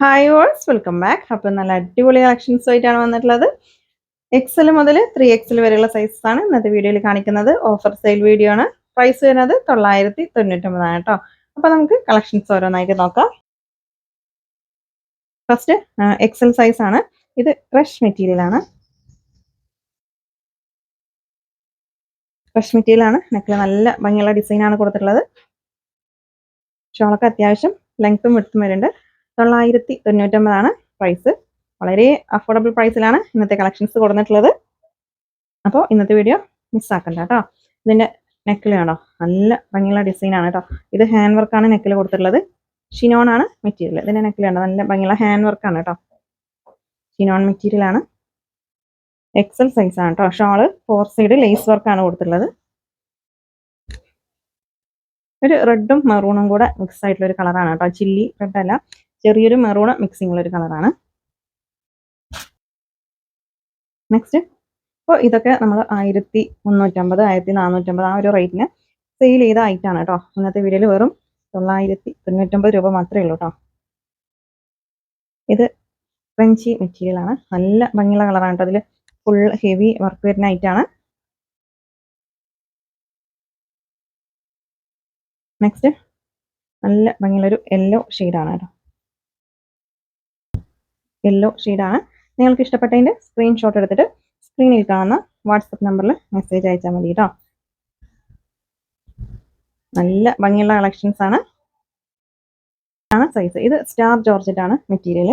Hi ഓൾസ് welcome back. അപ്പം നല്ല അടിപൊളി കളക്ഷൻസ് ആയിട്ടാണ് വന്നിട്ടുള്ളത്. എക്സൽ മുതൽ 3XL വരെയുള്ള സൈസസ് ആണ് ഇന്നത്തെ വീഡിയോയിൽ കാണിക്കുന്നത്. ഓഫർ സെയിൽ വീഡിയോ ആണ്. പ്രൈസ് വരുന്നത് 999 കേട്ടോ. അപ്പോൾ നമുക്ക് കളക്ഷൻസ് ഓരോന്നായിട്ട് നോക്കാം. ഫസ്റ്റ് എക്സൽ സൈസ് ആണ്. ഇത് ക്രഷ് മെറ്റീരിയൽ ആണ്. ക്രഷ് മെറ്റീരിയൽ ആണ്. നെക്കിൽ നല്ല ഭംഗിയുള്ള ഡിസൈൻ ആണ് കൊടുത്തിട്ടുള്ളത്. ഷോളൊക്കെ അത്യാവശ്യം ലെങ്ത്തും വിഡ്ത്തും വരുന്നുണ്ട്. 999 ആണ് പ്രൈസ്. വളരെ അഫോർഡബിൾ പ്രൈസിലാണ് ഇന്നത്തെ കളക്ഷൻസ് കൊടുത്തിട്ടുള്ളത്. അപ്പോൾ ഇന്നത്തെ വീഡിയോ മിസ്സാക്കണ്ട കേട്ടോ. ഇതിൻ്റെ നെക്കിൽ കാണോ, നല്ല ഭംഗിയുള്ള ഡിസൈൻ ആണ് കേട്ടോ. ഇത് ഹാൻഡ് വർക്കാണ് നെക്കിൽ കൊടുത്തിട്ടുള്ളത്. ഷിനോൺ ആണ് മെറ്റീരിയൽ. ഇതിൻ്റെ നെക്കിൽ കണ്ടോ, നല്ല ഭംഗിയുള്ള ഹാൻഡ് വർക്കാണ് കേട്ടോ. ഷിനോൺ മെറ്റീരിയൽ ആണ്. എക്സൽ സൈസ് ആണ് കേട്ടോ. ഷോള് 4 സൈഡ് ലേസ് വർക്കാണ് കൊടുത്തിട്ടുള്ളത്. ഒരു റെഡും മെറൂണും കൂടെ മിക്സ് ആയിട്ടുള്ള ഒരു കളറാണ് കേട്ടോ. ചില്ലി റെഡ് അല്ല, ചെറിയൊരു മെറൂൺ മിക്സിംഗ് ഉള്ള ഒരു കളറാണ്. നെക്സ്റ്റ്, അപ്പോൾ ഇതൊക്കെ നമ്മൾ 1350, 1450 ആ ഒരു റേറ്റിന് സെയിൽ ചെയ്ത ഐറ്റാണ് കേട്ടോ. ഇന്നത്തെ വീഡിയോയിൽ വെറും 999 രൂപ മാത്രമേ ഉള്ളൂ കേട്ടോ. ഇത് ക്രഞ്ചി മെറ്റീരിയൽ ആണ്. നല്ല ഭംഗിയുള്ള കളറാണ് കേട്ടോ. അതിൽ ഫുൾ ഹെവി വർക്ക് വരുന്ന ഐറ്റാണ്. നെക്സ്റ്റ്, നല്ല ഭംഗിയുള്ളൊരു യെല്ലോ ഷെയ്ഡാണ് കേട്ടോ. യെല്ലോ ഷെയ്ഡാണ്. നിങ്ങൾക്ക് ഇഷ്ടപ്പെട്ടതിൻ്റെ സ്ക്രീൻഷോട്ട് എടുത്തിട്ട് സ്ക്രീനിൽ കാണുന്ന വാട്സപ്പ് നമ്പറിൽ മെസ്സേജ് അയച്ചാൽ മതി കേട്ടോ. നല്ല ഭംഗിയുള്ള കളക്ഷൻസ് ആണ്. സൈസ് ഇത് സ്റ്റാർ ജോർജറ്റ് ആണ് മെറ്റീരിയൽ.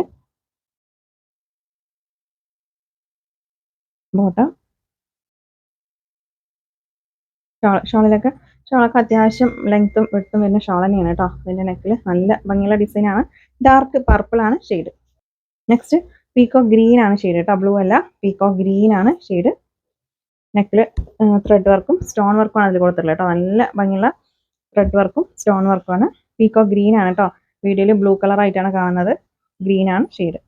ബോട്ടം ഷോളൊക്കെ അത്യാവശ്യം ലെങ്ത്തും വെട്ടും വരുന്ന ഷോൾ തന്നെയാണ് കേട്ടോ. അതിൻ്റെ നെക്കിൽ നല്ല ഭംഗിയുള്ള ഡിസൈൻ ആണ്. ഡാർക്ക് പർപ്പിൾ ആണ് ഷെയ്ഡ്. നെക്സ്റ്റ്, പീക്കോ ഗ്രീൻ ആണ് ഷെയ്ഡ് കേട്ടോ. ബ്ലൂ അല്ല, പീക്കോ ഗ്രീൻ ആണ് ഷെയ്ഡ്. നെക്കിൽ ത്രെഡ് വർക്കും സ്റ്റോൺ വർക്കും ആണ് അതിൽ കൊടുത്തിട്ടുള്ളത് കേട്ടോ. നല്ല ഭംഗിയുള്ള ത്രെഡ് വർക്കും സ്റ്റോൺ വർക്കും ആണ്. പീക്കോ ഗ്രീൻ ആണ് കേട്ടോ. വീഡിയോയിൽ ബ്ലൂ കളർ ആയിട്ടാണ് കാണുന്നത്. ഗ്രീൻ ആണ് ഷെയ്ഡ്.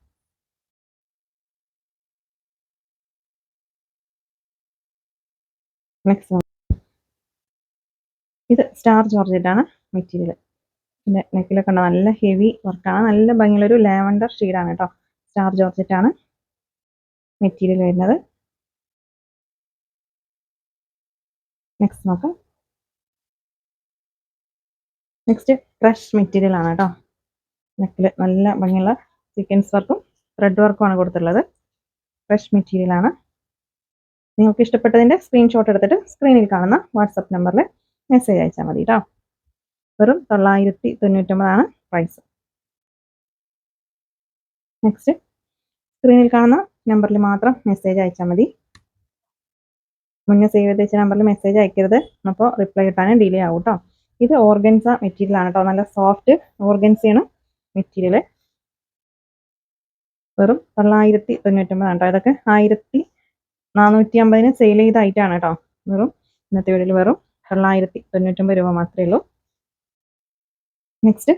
നെക്സ്റ്റ്, ഇത് സ്റ്റാർ ജോർജറ്റ് ആണ് മെറ്റീരിയൽ. പിന്നെ നെക്കിലൊക്കെ ഉണ്ട്, നല്ല ഹെവി വർക്കാണ്. നല്ല ഭംഗിയുള്ളൊരു ലാവൻഡർ ഷെയ്ഡാണ് കേട്ടോ. സ്റ്റാർ ജോർജറ്റ് ആണ് മെറ്റീരിയൽ വരുന്നത്. നെക്സ്റ്റ് നോക്കാം. നെക്സ്റ്റ് ക്രഷ് മെറ്റീരിയൽ ആണ് കേട്ടോ. നെക്കിൽ നല്ല ഭംഗിയുള്ള സീക്വൻസ് വർക്കും ത്രെഡ് വർക്കും ആണ് കൊടുത്തിട്ടുള്ളത്. ക്രഷ് മെറ്റീരിയൽ ആണ്. നിങ്ങൾക്ക് ഇഷ്ടപ്പെട്ടതിൻ്റെ സ്ക്രീൻഷോട്ട് എടുത്തിട്ട് സ്ക്രീനിൽ കാണുന്ന വാട്സപ്പ് നമ്പറിൽ മെസ്സേജ് അയച്ചാൽ മതി കേട്ടോ. വെറും 999 ആണ് പ്രൈസ്. നെക്സ്റ്റ്, സ്ക്രീനിൽ കാണുന്ന നമ്പറിൽ മാത്രം മെസ്സേജ് അയച്ചാൽ മതി. മുന്നേ സേവ് ചെയ്ത് വെച്ച നമ്പറിൽ മെസ്സേജ് അയക്കരുത്. അപ്പോൾ റിപ്ലൈ കിട്ടാനും ഡിലേ ആവും കേട്ടോ. ഇത് ഓർഗൻസ മെറ്റീരിയൽ ആണ് കേട്ടോ. നല്ല സോഫ്റ്റ് ഓർഗൻസയാണ് മെറ്റീരിയൽ. വെറും 999 കേട്ടോ. ഇതൊക്കെ 1450 സെയിൽ ചെയ്ത ഐറ്റാണ് കേട്ടോ. വെറും ഇന്നത്തെ വീഡിയോയിൽ വെറും 999 രൂപ മാത്രമേ ഉള്ളൂ. നെക്സ്റ്റ്,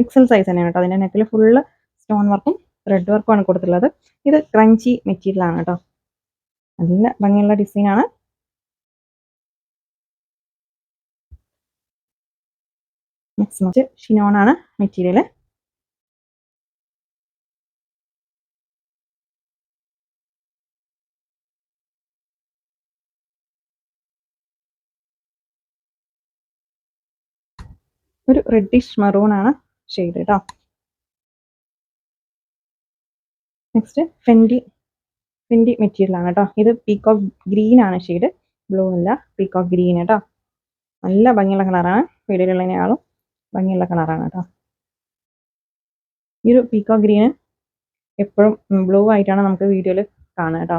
എക്സൽ സൈസ് തന്നെയാണ് കേട്ടോ. അതിൻ്റെ നെക്കിൽ ഫുള്ള് സ്റ്റോൺ വർക്കും ത്രെഡ് വർക്കും ആണ് കൊടുത്തിട്ടുള്ളത്. ഇത് ക്രഞ്ചി മെറ്റീരിയൽ ആണ് കേട്ടോ. നല്ല ഭംഗിയുള്ള ഡിസൈൻ ആണ്. നെക്സ്റ്റ് ഷിനോൺ ആണ് മെറ്റീരിയൽ. ഒരു റെഡിഷ് മെറൂൺ ആണ് ഷെയ്ഡ് കേട്ടോ. നെക്സ്റ്റ്, ഫെൻഡി മെറ്റീരിയൽ ആണ് കേട്ടോ. ഇത് പീകോക്ക് ഗ്രീൻ ആണ് ഷെയ്ഡ്. ബ്ലൂ അല്ല, പീകോക്ക് ഗ്രീൻ കേട്ടോ. നല്ല ഭംഗിയുള്ള കളറാണ്. വീഡിയോയിലുള്ളതിനേക്കാളും ഭംഗിയുള്ള കളറാണ് കേട്ടോ. ഈ ഒരു പീകോക്ക് ഗ്രീന് എപ്പോഴും ബ്ലൂ ആയിട്ടാണ് നമുക്ക് വീഡിയോയിൽ കാണുക കേട്ടോ.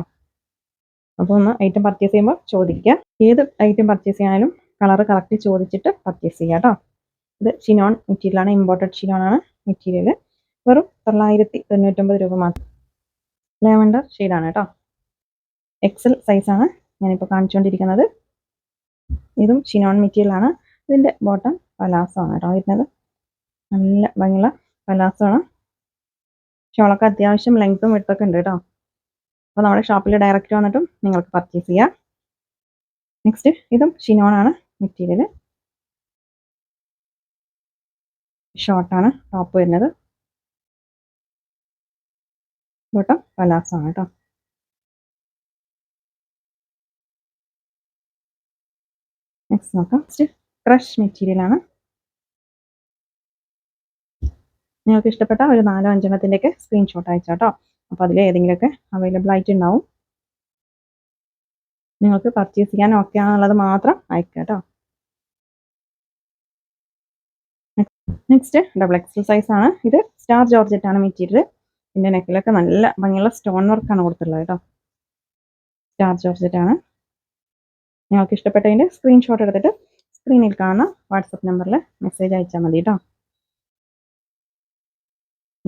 അപ്പോൾ ഒന്ന് ഐറ്റം പർച്ചേസ് ചെയ്യുമ്പോൾ ചോദിക്കുക. ഏത് ഐറ്റം പർച്ചേസ് ചെയ്യാനും കളർ കറക്റ്റ് ചോദിച്ചിട്ട് പർച്ചേസ് ചെയ്യുക കേട്ടോ. ഇത് ഷിനോൺ മെറ്റീരിയൽ ആണ്. ഇമ്പോർട്ടഡ് ഷിനോൺ ആണ് മെറ്റീരിയൽ. വെറും 999 രൂപ മാത്രം. ലാവൻഡർ ഷെയ്ഡാണ് കേട്ടോ. എക്സൽ സൈസാണ് ഞാനിപ്പോൾ കാണിച്ചുകൊണ്ടിരിക്കുന്നത്. ഇതും ഷിനോൺ മെറ്റീരിയൽ ആണ്. ഇതിൻ്റെ ബോട്ടം പലാസോ ആണ് കേട്ടോ വരുന്നത്. നല്ല ഭംഗിയുള്ള പലാസോ ആണ്. ഷോളൊക്കെ അത്യാവശ്യം ലെങ്ത്തും വിഡ്ത്തൊക്കെ ഉണ്ട് കേട്ടോ. അപ്പോൾ നമ്മുടെ ഷോപ്പിൽ ഡയറക്റ്റ് വന്നിട്ടും നിങ്ങൾക്ക് പർച്ചേസ് ചെയ്യാം. നെക്സ്റ്റ്, ഇതും ഷിനോൺ ആണ് മെറ്റീരിയൽ. ഷോർട്ടാണ് ടോപ്പ് വരുന്നത്. ബോട്ടം പലാസോ ആണ് കേട്ടോ. നെക്സ്റ്റ് നോക്കാം. ക്രഷ് മെറ്റീരിയൽ ആണ്. നിങ്ങൾക്ക് ഇഷ്ടപ്പെട്ട ഒരു 4-5 എണ്ണത്തിൻ്റെയൊക്കെ സ്ക്രീൻഷോട്ട് അയച്ചാട്ടോ. അപ്പോൾ അതിൽ ഏതെങ്കിലുമൊക്കെ അവൈലബിൾ ആയിട്ടുണ്ടാവും. നിങ്ങൾക്ക് പർച്ചേസ് ചെയ്യാൻ ഓക്കെ ആണെന്നുള്ളത് മാത്രം അയക്കുക കേട്ടോ. നെക്സ്റ്റ് XXL സൈസ് ആണ്. ഇത് സ്റ്റാർ ജോർജറ്റ് ആണ് മെറ്റീരിയൽ. ഇതിൻ്റെ നെക്കിലൊക്കെ നല്ല ഭംഗിയുള്ള സ്റ്റോൺ വർക്കാണ് കൊടുത്തിട്ടുള്ളത് കേട്ടോ. സ്റ്റാർ ജോർജറ്റ് ആണ്. നിങ്ങൾക്ക് ഇഷ്ടപ്പെട്ടതിൻ്റെ സ്ക്രീൻഷോട്ട് എടുത്തിട്ട് സ്ക്രീനിൽ കാണുന്ന വാട്സപ്പ് നമ്പറിൽ മെസ്സേജ് അയച്ചാൽ മതി കേട്ടോ.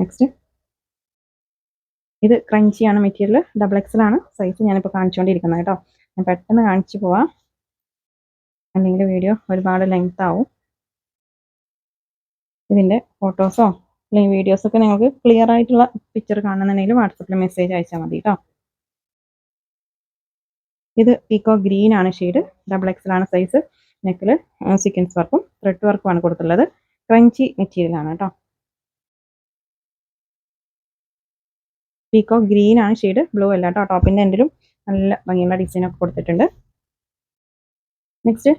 നെക്സ്റ്റ് ഇത് ക്രഞ്ചിയാണ് മെറ്റീരിയൽ. XXL ആണ് സൈസ്. ഞാനിപ്പോൾ കാണിച്ചുകൊണ്ടിരിക്കുന്നത് കേട്ടോ. ഞാൻ പെട്ടെന്ന് കാണിച്ചു പോവാം, അല്ലെങ്കിൽ വീഡിയോ ഒരുപാട് ലെങ്ത് ആവും. ഇതിൻ്റെ ഫോട്ടോസോ അല്ലെങ്കിൽ വീഡിയോസൊക്കെ നിങ്ങൾക്ക് ക്ലിയർ ആയിട്ടുള്ള പിക്ചർ കാണുന്നുണ്ടെങ്കിൽ വാട്സപ്പിൽ മെസ്സേജ് അയച്ചാൽ മതി കേട്ടോ. ഇത് പീക്കോ ഗ്രീൻ ആണ് ഷെയ്ഡ്. XXL ആണ് സൈസ്. നെക്കിൽ സീക്വൻസ് വർക്കും ത്രെഡ് വർക്കുമാണ് കൊടുത്തുള്ളത്. ക്രഞ്ചി മെറ്റീരിയൽ ആണ് കേട്ടോ. പീക്കോ ഗ്രീൻ ആണ് ഷെയ്ഡ്, ബ്ലൂ അല്ല കേട്ടോ. ടോപ്പിൻ്റെ എൻഡിലും നല്ല ഭംഗിയുള്ള ഡിസൈനൊക്കെ കൊടുത്തിട്ടുണ്ട്. നെക്സ്റ്റ്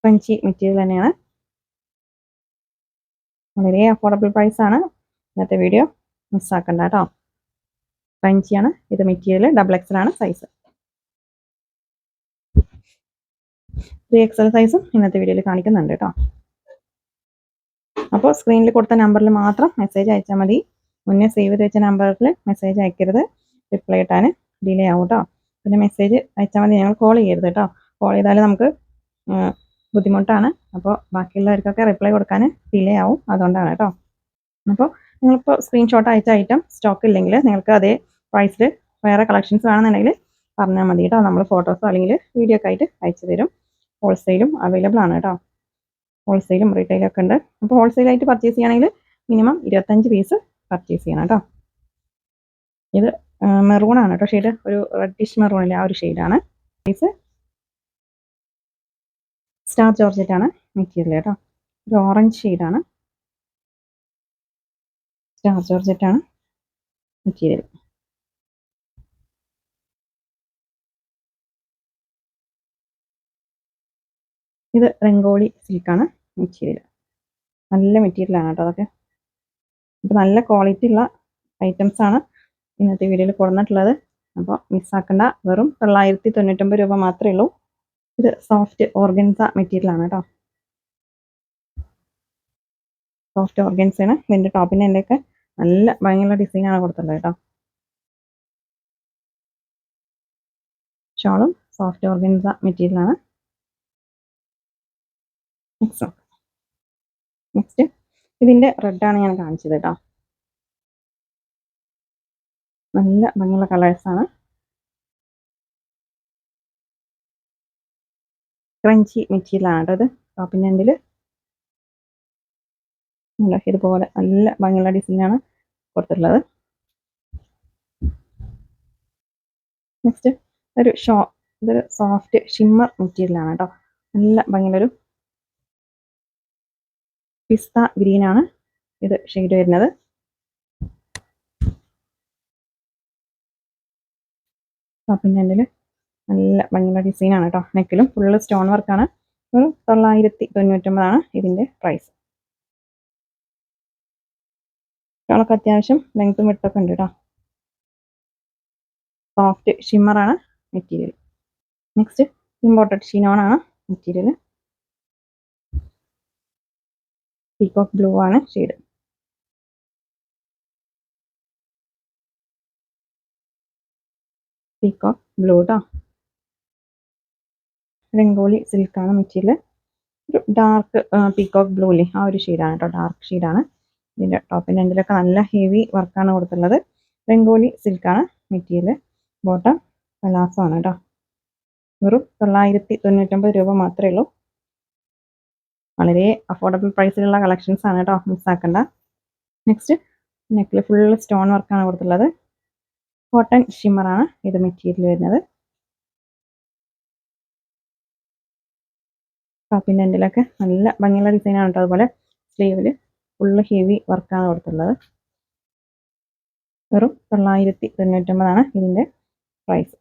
ക്രഞ്ചി മെറ്റീരിയൽ തന്നെയാണ്. വളരെ അഫോർഡബിൾ പ്രൈസ് ആണ്. ഇന്നത്തെ വീഡിയോ മിസ്സാക്കണ്ട കേട്ടോ. ക്രഞ്ചിയാണ് ഇത് മെറ്റീരിയൽ. XXL ആണ് സൈസ്. 3XL സൈസും ഇന്നത്തെ വീഡിയോയിൽ കാണിക്കുന്നുണ്ട് കേട്ടോ. അപ്പോൾ സ്ക്രീനിൽ കൊടുത്ത നമ്പറിൽ മാത്രം മെസ്സേജ് അയച്ചാൽ മതി. മുന്നേ സേവ് ചെയ്ത് വെച്ച നമ്പറിൽ മെസ്സേജ് അയക്കരുത്. റിപ്ലൈ ഇട്ടാൻ ഡിലേ ആവും കേട്ടോ. പിന്നെ മെസ്സേജ് അയച്ചാൽ മതി. ഞങ്ങൾ കോൾ ചെയ്യരുത് കേട്ടോ. കോൾ ചെയ്താൽ നമുക്ക് ബുദ്ധിമുട്ടാണ്. അപ്പോൾ ബാക്കിയുള്ളവർക്കൊക്കെ റിപ്ലൈ കൊടുക്കാൻ ഡിലേ ആവും. അതുകൊണ്ടാണ് കേട്ടോ. അപ്പോൾ നിങ്ങളിപ്പോൾ സ്ക്രീൻഷോട്ട് അയച്ച ഐറ്റം സ്റ്റോക്ക് ഇല്ലെങ്കിൽ നിങ്ങൾക്ക് അതേ പ്രൈസിൽ വേറെ കളക്ഷൻസ് വേണമെന്നുണ്ടെങ്കിൽ പറഞ്ഞാൽ മതി കേട്ടോ. നമ്മൾ ഫോട്ടോസോ അല്ലെങ്കിൽ വീഡിയോ ഒക്കെ ആയിട്ട് അയച്ചു തരും. ഹോൾസെയിലും അവൈലബിൾ ആണ് കേട്ടോ. ഹോൾസെയിലും റീറ്റെയിലും ഒക്കെ ഉണ്ട്. അപ്പോൾ ഹോൾസെയിലായിട്ട് പർച്ചേസ് ചെയ്യുകയാണെങ്കിൽ മിനിമം 25 പീസ് പർച്ചേസ് ചെയ്യണം കേട്ടോ. ഇത് മെറൂൺ ആണ് കേട്ടോ ഷെയ്ഡ്. ഒരു റെഡിഷ് മെറൂണിലെ ആ ഒരു ഷെയ്ഡാണ്. പീസ് സ്റ്റാർ ജോർജറ്റ് ആണ് മെറ്റീരിയൽ കേട്ടോ. ഒരു ഓറഞ്ച് ഷെയ്ഡാണ്. സ്റ്റാർ ജോർജറ്റ് ആണ് മെറ്റീരിയൽ. ഇത് രംഗോളി സിൽക്കാണ് മെറ്റീരിയൽ. നല്ല മെറ്റീരിയലാണ് കേട്ടോ അതൊക്കെ. അപ്പോൾ നല്ല ക്വാളിറ്റി ഉള്ള ഐറ്റംസ് ആണ് ഇന്നത്തെ വീഡിയോയിൽ കൊടുത്തിട്ടുള്ളത്. അപ്പോൾ മിസ്സാക്കണ്ട. വെറും 999 രൂപ മാത്രമേ ഉള്ളൂ. ഇത് സോഫ്റ്റ് ഓർഗൻസ മെറ്റീരിയൽ ആണ് കേട്ടോ. സോഫ്റ്റ് ഓർഗൻസയാണ്. ഇതിൻ്റെ ടോപ്പിൻ്റെ എൻ്റെയൊക്കെ നല്ല ഭംഗിയുള്ള ഡിസൈനാണ് കൊടുത്തിട്ടുള്ളത് കേട്ടോ. ഷോളും സോഫ്റ്റ് ഓർഗൻസ മെറ്റീരിയലാണ്. നെക്സ്റ്റ് ഇതിൻ്റെ റെഡാണ് ഞാൻ കാണിച്ചത് കേട്ടോ. നല്ല ഭംഗിയുള്ള കളേഴ്സാണ്. ക്രഞ്ചി മെറ്റീരിയലാണ് കേട്ടോ ഇത്. ടോപ്പിൻ്റെ എൻഡിൽ ഇതുപോലെ നല്ല ഭംഗിയുള്ള ഡിസൈനാണ് കൊടുത്തിട്ടുള്ളത്. നെക്സ്റ്റ് ഇതൊരു സോഫ്റ്റ് ഷിമ്മർ മെറ്റീരിയലാണ് കേട്ടോ. നല്ല ഭംഗിയുള്ളൊരു പിസ്ത ഗ്രീൻ ആണ് ഇത് ഷെയ്ഡ് വരുന്നത്. ടോപ്പിൻ്റെ എൻഡിൽ നല്ല ഭംഗിയുള്ള ഡിസൈനാണ് കേട്ടോ. നെക്കിലും ഫുള്ള് സ്റ്റോൺ വർക്കാണ്. ഒരു 999 ഇതിൻ്റെ പ്രൈസ്. ഷോളൊക്കെ അത്യാവശ്യം ലെങ്ത്തും വിട്ടൊക്കെ ഉണ്ട് കേട്ടോ. സോഫ്റ്റ് ഷിമ്മറാണ് മെറ്റീരിയൽ. നെക്സ്റ്റ് ഇമ്പോർട്ടഡ് ഷിനോണാണ് മെറ്റീരിയൽ. പീകോക്ക് ബ്ലൂ ആണ് ഷെയ്ഡ്. പീകോക്ക് ബ്ലൂ കേട്ടോ. രംഗോലി സിൽക്കാണ് മെറ്റീരിയൽ. ഒരു ഡാർക്ക് പീകോക്ക് ബ്ലൂ ഇല്ലേ ആ ഒരു ഷെയ്ഡാണ് കേട്ടോ. ഡാർക്ക് ഷെയ്ഡാണ്. ഇതിൻ്റെ ടോപ്പിൻ്റെ എൻഡിലൊക്കെ നല്ല ഹെവി വർക്കാണ് കൊടുത്തിട്ടുള്ളത്. രംഗോലി സിൽക്കാണ് മെറ്റീരിയൽ. ബോട്ടം പലാസോ ആണ് കേട്ടോ. വെറും 999 രൂപ മാത്രമേ ഉള്ളൂ. വളരെ അഫോർഡബിൾ പ്രൈസിലുള്ള കളക്ഷൻസ് ആണ് കേട്ടോ. മിസ്സാക്കണ്ട. നെക്സ്റ്റ് നെക്കിൽ ഫുൾ സ്റ്റോൺ വർക്കാണ് കൊടുത്തിട്ടുള്ളത്. കോട്ടൺ ഷിമ്മറാണ് ഇത് മെറ്റീരിയൽ വരുന്നത്. ടോപ്പിൻ്റെ എൻഡിലൊക്കെ നല്ല ഭംഗിയുള്ള ഡിസൈനാണ് കേട്ടോ. അതുപോലെ സ്ലീവിൽ ഫുള്ള് ഹെവി വർക്കാണ് കൊടുത്തിട്ടുള്ളത്. വെറും 999 ഇതിൻ്റെ പ്രൈസ്.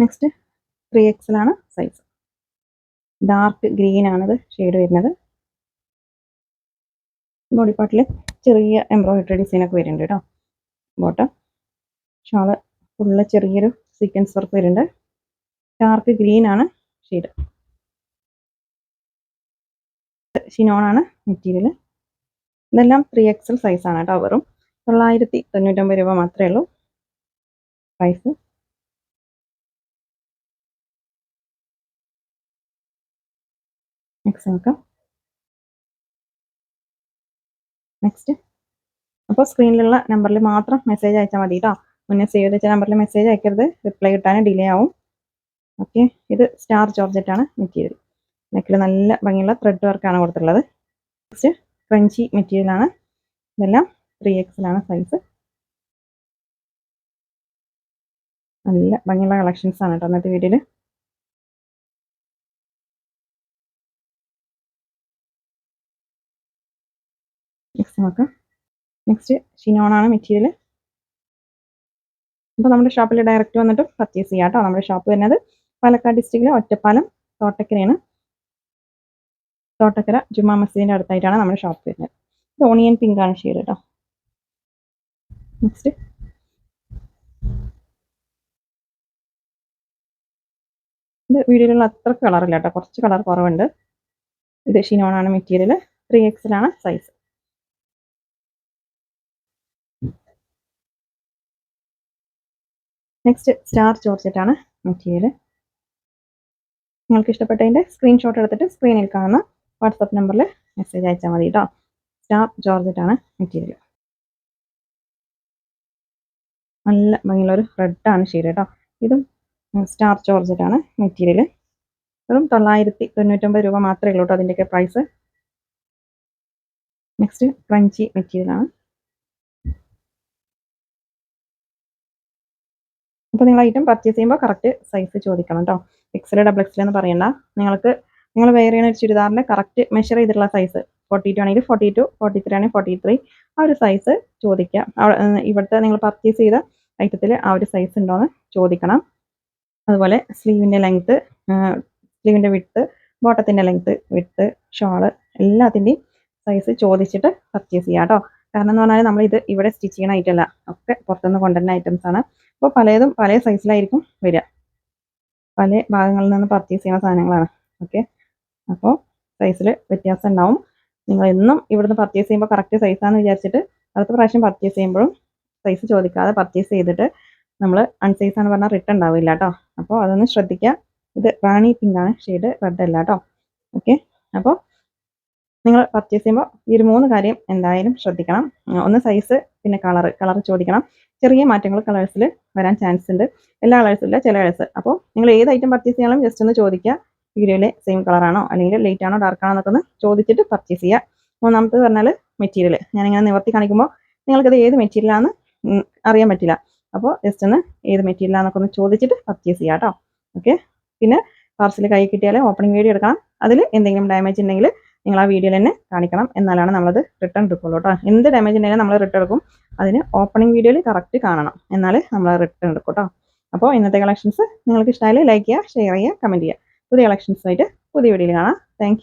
നെക്സ്റ്റ് 3XL ആണ് സൈസ്. ഡാർക്ക് ഗ്രീൻ ആണിത് ഷെയ്ഡ് വരുന്നത്. ബോഡി പാർട്ടിൽ ചെറിയ എംബ്രോയിഡറി ഡിസൈനൊക്കെ വരുന്നുണ്ട് കേട്ടോ. ബോട്ടം ഷാള് ഫുള്ള് ചെറിയൊരു സീക്വൻസ് വർക്ക് വരുന്നുണ്ട്. ഡാർക്ക് ഗ്രീൻ ആണ് ഷെയ്ഡ്. ഷിനോൺ ആണ് മെറ്റീരിയൽ. ഇതെല്ലാം 3XL സൈസാണ് കേട്ടോ. വെറും 999 രൂപ മാത്രമേ ഉള്ളൂ പ്രൈസ്. നെക്സ്റ്റ് അപ്പോൾ സ്ക്രീനിലുള്ള നമ്പറിൽ മാത്രം മെസ്സേജ് അയച്ചാൽ മതി കേട്ടോ. മുന്നേ സേവ് ചെയ്ത് വെച്ച നമ്പറിൽ മെസ്സേജ് അയക്കരുത്, റിപ്ലൈ കിട്ടാൻ ഡിലേ ആവും. ഓക്കെ, ഇത് സ്റ്റാർ ജോർജറ്റ് ആണ് മെറ്റീരിയൽ. നെക്കിൽ നല്ല ഭംഗിയുള്ള ത്രെഡ് വർക്കാണ് കൊടുത്തിട്ടുള്ളത്. നെക്സ്റ്റ് ക്രഞ്ചി മെറ്റീരിയൽ ആണ്. ഇതെല്ലാം 3XL ആണ് സൈസ്. നല്ല ഭംഗിയുള്ള കളക്ഷൻസ് ആണ് കേട്ടോ ഇന്നത്തെ വീഡിയോയിൽ. നെക്സ്റ്റ് നോക്കാം. നെക്സ്റ്റ് ഷിനോൺ ആണ് മെറ്റീരിയൽ. അപ്പോൾ നമ്മുടെ ഷോപ്പിൽ ഡയറക്റ്റ് വന്നിട്ട് പർച്ചേസ് ചെയ്യാം കേട്ടോ. നമ്മുടെ ഷോപ്പ് വരുന്നത് പാലക്കാട് ഡിസ്ട്രിക്റ്റിലെ ഒറ്റപ്പാലം തോട്ടക്കരയാണ്. തോട്ടക്കര ജുമാ മസ്ജിദിൻ്റെ അടുത്തായിട്ടാണ് നമ്മുടെ ഷോപ്പ് വരുന്നത്. ഇത് ഓണിയൻ പിങ്ക് ആണ് ഷെയ്ഡ് കേട്ടോ. നെക്സ്റ്റ് ഇത് വീഡിയോയിലുള്ള അത്ര കളറില്ല കേട്ടോ, കുറച്ച് കളർ കുറവുണ്ട്. ഇത് ഷിനോൺ ആണ് മെറ്റീരിയൽ. 3XL ആണ് സൈസ്. നെക്സ്റ്റ് സ്റ്റാർ ജോർജറ്റ് ആണ് മെറ്റീരിയൽ. നിങ്ങൾക്ക് ഇഷ്ടപ്പെട്ടതിൻ്റെ സ്ക്രീൻഷോട്ട് എടുത്തിട്ട് സ്ക്രീനിൽ കാണുന്ന വാട്സപ്പ് നമ്പറിൽ മെസ്സേജ് അയച്ചാൽ മതി കേട്ടോ. സ്റ്റാർ ജോർജറ്റ് ആണ് മെറ്റീരിയൽ. നല്ല ഭംഗിയുള്ളൊരു റെഡാണ് ഷെയ്ഡ് കേട്ടോ. ഇതും സ്റ്റാർ ജോർജറ്റ് ആണ് മെറ്റീരിയൽ. വെറും 999 രൂപ മാത്രമേ ഉള്ളൂ കേട്ടോ അതിൻ്റെയൊക്കെ പ്രൈസ്. നെക്സ്റ്റ് ക്രഞ്ചി മെറ്റീരിയൽ ആണ്. അപ്പോൾ നിങ്ങൾ ഐറ്റം പർച്ചേസ് ചെയ്യുമ്പോൾ കറക്റ്റ് സൈസ് ചോദിക്കണം കേട്ടോ. XL XXL എന്ന് പറയണ്ട. നിങ്ങൾ വെയർ ചെയ്യുന്ന ഒരു ചുരിദാറിൻ്റെ കറക്റ്റ് മെഷർ ചെയ്തിട്ടുള്ള സൈസ് 42 ആണെങ്കിൽ 42, 43 ആണെങ്കിൽ 43 ആ ഒരു സൈസ് ചോദിക്കുക. ഇവിടുത്തെ നിങ്ങൾ പർച്ചേസ് ചെയ്ത ഐറ്റത്തിൽ ആ ഒരു സൈസ് ഉണ്ടോയെന്ന് ചോദിക്കണം. അതുപോലെ സ്ലീവിൻ്റെ ലെങ്ത്ത്, സ്ലീവിൻ്റെ വിഡ്ത്ത്, ബോട്ടത്തിൻ്റെ ലെങ്ത്ത്, വിഡ്ത്ത്, ഷോള് എല്ലാത്തിൻ്റെയും സൈസ് ചോദിച്ചിട്ട് പർച്ചേസ് ചെയ്യാം കേട്ടോ. കാരണം എന്ന് പറഞ്ഞാൽ നമ്മൾ ഇത് ഇവിടെ സ്റ്റിച്ച് ചെയ്യണ ഐറ്റമല്ല, ഒക്കെ പുറത്തുനിന്ന് കൊണ്ടുവരുന്ന ഐറ്റംസ് ആണ്. അപ്പോൾ പലതും പല സൈസിലായിരിക്കും വരിക. പല ഭാഗങ്ങളിൽ നിന്ന് പർച്ചേസ് ചെയ്യുന്ന സാധനങ്ങളാണ്. ഓക്കെ, അപ്പോൾ സൈസിൽ വ്യത്യാസം ഉണ്ടാവും. നിങ്ങൾ എന്നും ഇവിടുന്ന് പർച്ചേസ് ചെയ്യുമ്പോൾ കറക്റ്റ് സൈസാന്ന് വിചാരിച്ചിട്ട് അടുത്ത പ്രാവശ്യം പർച്ചേസ് ചെയ്യുമ്പോഴും സൈസ് ചോദിക്കാതെ പർച്ചേസ് ചെയ്തിട്ട് നമ്മൾ അൺസൈസാന്ന് പറഞ്ഞാൽ റിട്ടേൺ ഉണ്ടാവില്ല കേട്ടോ. അപ്പോൾ അതൊന്ന് ശ്രദ്ധിക്കുക. ഇത് റാണി പിങ്ക് ആണ് ഷെയ്ഡ്, റെഡ് അല്ല കേട്ടോ. ഓക്കെ, അപ്പോൾ നിങ്ങൾ പർച്ചേസ് ചെയ്യുമ്പോൾ ഈ ഒരു 3 കാര്യം എന്തായാലും ശ്രദ്ധിക്കണം. ഒന്ന് സൈസ്, പിന്നെ കളർ ചോദിക്കണം. ചെറിയ മാറ്റങ്ങൾ കളേഴ്സിൽ വരാൻ ചാൻസ് ഉണ്ട്. എല്ലാ കളേഴ്സും ഇല്ല, ചില കളേഴ്സ്. അപ്പോൾ നിങ്ങൾ ഏത് ഐറ്റം പർച്ചേസ് ചെയ്യണം ജസ്റ്റ് ഒന്ന് ചോദിക്കുക. വീഡിയോയിലെ സെയിം കളറാണോ അല്ലെങ്കിൽ ലൈറ്റ് ആണോ ഡാർക്ക് ആണോ എന്നൊക്കെ ഒന്ന് ചോദിച്ചിട്ട് പർച്ചേസ് ചെയ്യുക. മൂന്നാമത്തേത് പറഞ്ഞാൽ മെറ്റീരിയൽ. ഞാനിങ്ങനെ നിവർത്തി കാണിക്കുമ്പോൾ നിങ്ങൾക്കത് ഏത് മെറ്റീരിയലാണെന്ന് അറിയാൻ പറ്റില്ല. അപ്പോൾ ജസ്റ്റ് ഒന്ന് ഏത് മെറ്റീരിയലാണെന്നൊക്കെ ഒന്ന് ചോദിച്ചിട്ട് പർച്ചേസ് ചെയ്യാം കേട്ടോ. ഓക്കെ, പിന്നെ പാർസൽ കൈ കിട്ടിയാൽ ഓപ്പണിംഗ് വീഡിയോ എടുക്കണം. അതിൽ എന്തെങ്കിലും ഡാമേജ് ഉണ്ടെങ്കിൽ നിങ്ങൾ ആ വീഡിയോയിൽ തന്നെ കാണിക്കണം. എന്നാലാണ് നമ്മളത് റിട്ടേൺ എടുക്കുള്ളൂ കേട്ടോ. എന്ത് ഡാമേജ് ഉണ്ടെങ്കിലും നമ്മൾ റിട്ടേൺ എടുക്കും. അതിന് ഓപ്പണിംഗ് വീഡിയോയിൽ കറക്റ്റ് കാണണം, എന്നാൽ നമ്മൾ റിട്ടേൺ എടുക്കും കേട്ടോ. അപ്പോൾ ഇന്നത്തെ കളക്ഷൻസ് നിങ്ങൾക്ക് ഇഷ്ടമായാൽ ലൈക്ക് ചെയ്യുക, ഷെയർ ചെയ്യുക, കമൻറ്റ് ചെയ്യുക. പുതിയ കളക്ഷൻസായിട്ട് പുതിയ വീഡിയോയിൽ കാണാം. താങ്ക്